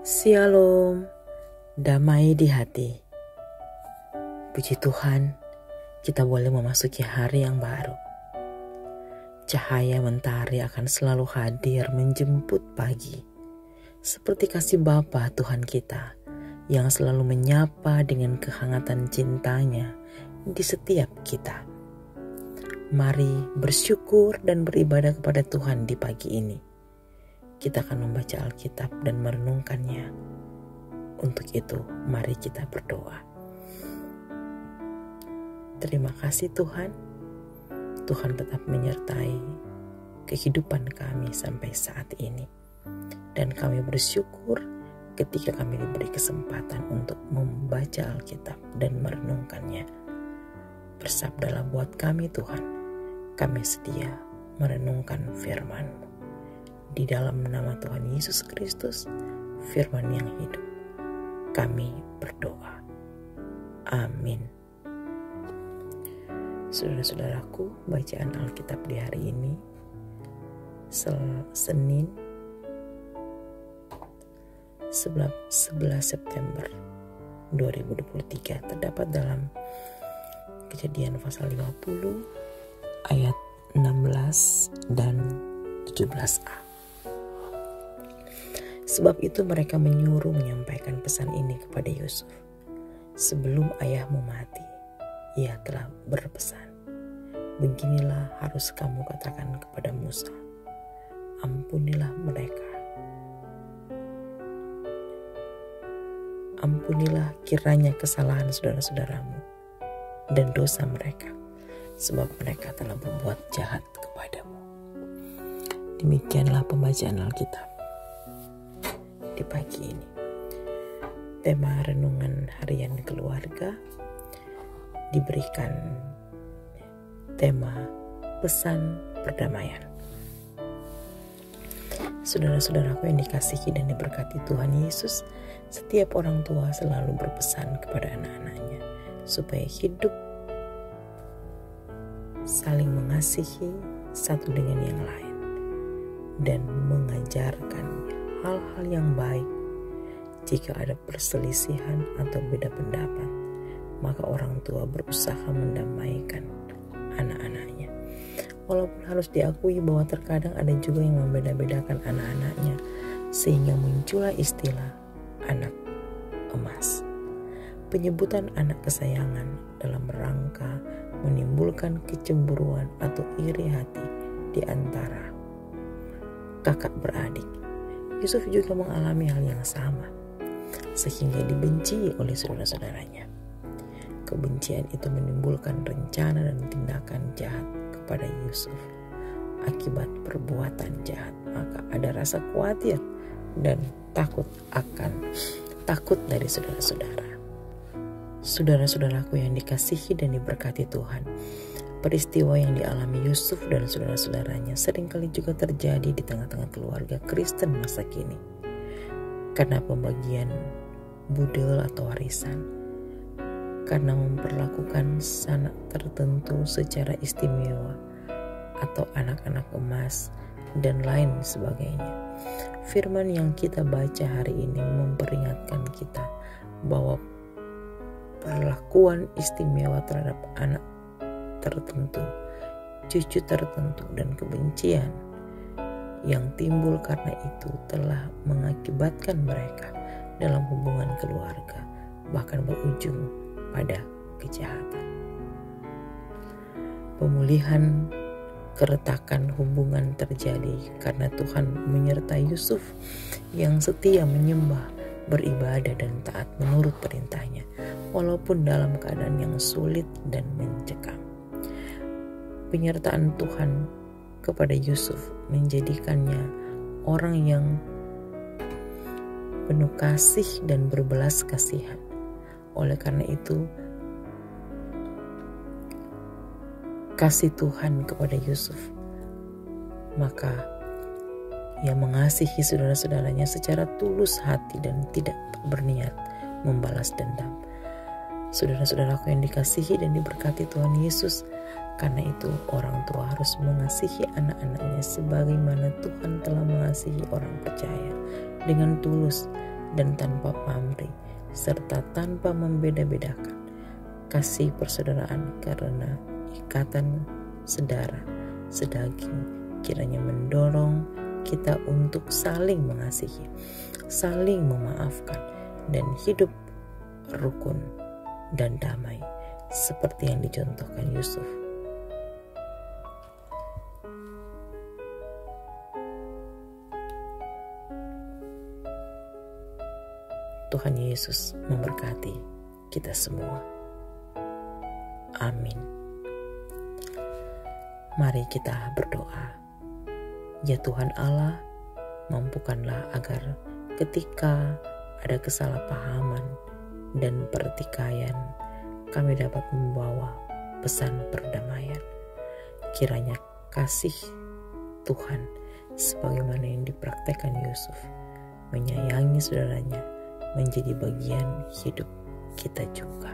Shalom, damai di hati. Puji Tuhan, kita boleh memasuki hari yang baru. Cahaya mentari akan selalu hadir menjemput pagi. Seperti kasih Bapa Tuhan kita yang selalu menyapa dengan kehangatan cintanya di setiap kita. Mari bersyukur dan beribadah kepada Tuhan di pagi ini. Kita akan membaca Alkitab dan merenungkannya. Untuk itu, mari kita berdoa. Terima kasih Tuhan. Tuhan tetap menyertai kehidupan kami sampai saat ini. Dan kami bersyukur ketika kami diberi kesempatan untuk membaca Alkitab dan merenungkannya. Bersabdalah buat kami Tuhan, kami setia merenungkan firman-Mu. Di dalam nama Tuhan Yesus Kristus, firman yang hidup, kami berdoa. Amin. Saudara-saudaraku, bacaan Alkitab di hari ini, Senin 11 September 2023, terdapat dalam Kejadian pasal 50 ayat 16 dan 17a. Sebab itu mereka menyuruh menyampaikan pesan ini kepada Yusuf. Sebelum ayahmu mati, ia telah berpesan. Beginilah harus kamu katakan kepada Musa. Ampunilah mereka. Ampunilah kiranya kesalahan saudara-saudaramu dan dosa mereka, sebab mereka telah berbuat jahat kepadamu. Demikianlah pembacaan Alkitab di pagi ini. Tema renungan harian keluarga diberikan tema pesan perdamaian. Saudara-saudaraku yang dikasihi dan diberkati Tuhan Yesus, setiap orang tua selalu berpesan kepada anak-anaknya supaya hidup saling mengasihi satu dengan yang lain dan mengajarkan hal-hal yang baik. Jika ada perselisihan atau beda pendapat, maka orang tua berusaha mendamaikan anak-anaknya. Walaupun harus diakui bahwa terkadang ada juga yang membeda-bedakan anak-anaknya, sehingga muncullah istilah anak emas. Penyebutan anak kesayangan dalam rangka menimbulkan kecemburuan atau iri hati di antara kakak beradik. Yusuf juga mengalami hal yang sama, sehingga dibenci oleh saudara-saudaranya. Kebencian itu menimbulkan rencana dan tindakan jahat kepada Yusuf. Akibat perbuatan jahat, maka ada rasa khawatir dan takut dari saudara-saudara. Saudara-saudaraku yang dikasihi dan diberkati Tuhan, peristiwa yang dialami Yusuf dan saudara-saudaranya seringkali juga terjadi di tengah-tengah keluarga Kristen masa kini. Karena pembagian budel atau warisan, karena memperlakukan sanak tertentu secara istimewa, atau anak-anak emas, dan lain sebagainya. Firman yang kita baca hari ini memperingatkan kita bahwa perlakuan istimewa terhadap anak tertentu, cucu tertentu, dan kebencian yang timbul karena itu telah mengakibatkan mereka dalam hubungan keluarga, bahkan berujung pada kejahatan. Pemulihan keretakan hubungan terjadi karena Tuhan menyertai Yusuf yang setia menyembah, beribadah, dan taat menurut perintahnya, walaupun dalam keadaan yang sulit dan mencekam. Penyertaan Tuhan kepada Yusuf menjadikannya orang yang penuh kasih dan berbelas kasihan. Oleh karena itu, kasih Tuhan kepada Yusuf, maka ia mengasihi saudara-saudaranya secara tulus hati dan tidak berniat membalas dendam. Saudara-saudaraku yang dikasihi dan diberkati Tuhan Yesus, karena itu orang tua harus mengasihi anak-anaknya sebagaimana Tuhan telah mengasihi orang percaya, dengan tulus dan tanpa pamrih, serta tanpa membeda-bedakan. Kasih persaudaraan karena ikatan sedara, sedaging, kiranya mendorong kita untuk saling mengasihi, saling memaafkan, dan hidup rukun dan damai seperti yang dicontohkan Yusuf. Tuhan Yesus memberkati kita semua. Amin. Mari kita berdoa. Ya Tuhan Allah, mampukanlah agar ketika ada kesalahpahaman dan pertikaian, kami dapat membawa pesan perdamaian. Kiranya kasih Tuhan sebagaimana yang dipraktekkan Yusuf, menyayangi saudaranya, menjadi bagian hidup kita juga.